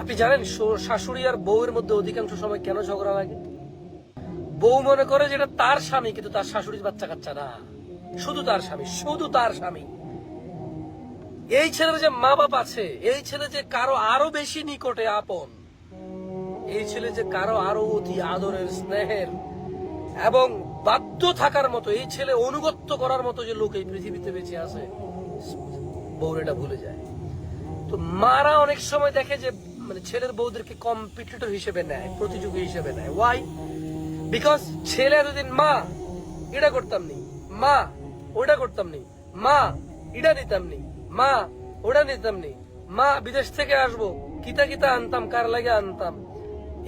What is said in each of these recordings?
আপনি জানেন শাশুড়ি আর বউয়ের মধ্যে অধিকাংশ সময় কেন ঝগড়া লাগে? বউ মনে করে যেটা তার স্বামী, কিন্তু তার শাশুড়ির বাচ্চা কাচ্চা না, শুধু তার স্বামী, শুধু তার স্বামী। এই ছেলের যে মা বাপ আছে, এই ছেলে যে কারো আরো বেশি নিকটে আপন, এই ছেলে যে কারো আরো অতি আদরের, স্নেহের এবং বাধ্য থাকার মতো, এই ছেলে অনুগত্য করার মতো যে লোক এই পৃথিবীতে বেঁচে আছে, বউ এটা ভুলে যায়। তো মারা অনেক সময় দেখে যে মানে ছেলের বউদেরকে কম্পিটিটর হিসেবে নেয়, প্রতিযোগী হিসেবে নেয়। ওয়াই? বিকজ ছেলে এতদিন মা এটা করতাম নি, মা ওটা করতাম নি, মা এটা নিতাম নি, মা ওটা নিতাম নি, মা বিদেশ থেকে আসবো কিতা কিতা আনতাম, কার লাগে আনতাম,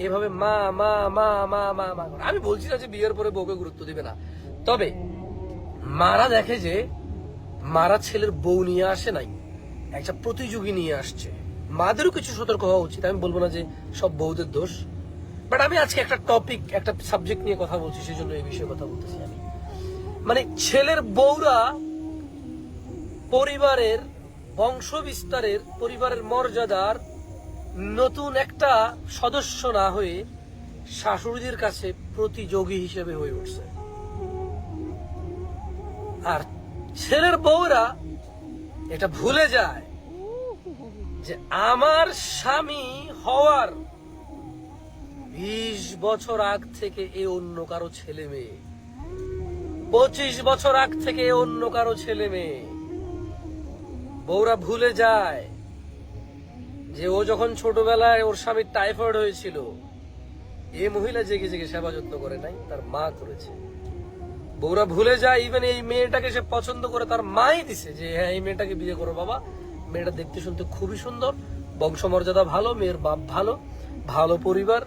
এভাবে মা মা মা মা মা মা। আমি বলছি না যে বিয়ের পরে বউকে গুরুত্ব দিবে না, তবে মারা দেখে যে মারা ছেলের বউ নিয়ে আসে নাই, একটা প্রতিযোগী নিয়ে আসছে। মাদেরও কিছু সতর্ক হওয়া উচিত। আমি বলবো না যে সব বউদের দোষ, বাট আমি আজকে একটা টপিক, একটা সাবজেক্ট নিয়ে কথা বলছি, সেই জন্য এই বিষয়ে কথা বলতেছি। আমি মানে ছেলের বউরা পরিবারের বংশ বিস্তারের, পরিবারের মর্যাদার নতুন একটা সদস্য না হয়ে শাশুড়িদের কাছে প্রতিযোগী হিসেবে হয়ে উঠছে। আর ছেলের বউরা এটা ভুলে যায় যে আমার স্বামী হওয়ার 20 বছর আগ থেকে এ অন্য কারো ছেলে মেয়ে, 25 বছর আগ থেকে এ অন্য কারো ছেলে মেয়ে। বউরা ভুলে যায় যে ও যখন ছোটবেলায় ওর স্বামীর টাইফয়েড হয়েছিল, এ মহিলা জেগে জেগে সেবা যত্ন করে নাই, তার মা করেছে। বউরা ভুলে যায় ইভেন এই মেয়েটাকে সে পছন্দ করে তার মাই দিছে, যে হ্যাঁ এই মেয়েটাকে বিয়ে করো বাবা, মেয়েটা দেখতে শুনতে খুবই সুন্দর, বংশমর্যাদা ভালো, মেয়ের বাপ ভালো, ভালো পরিবার।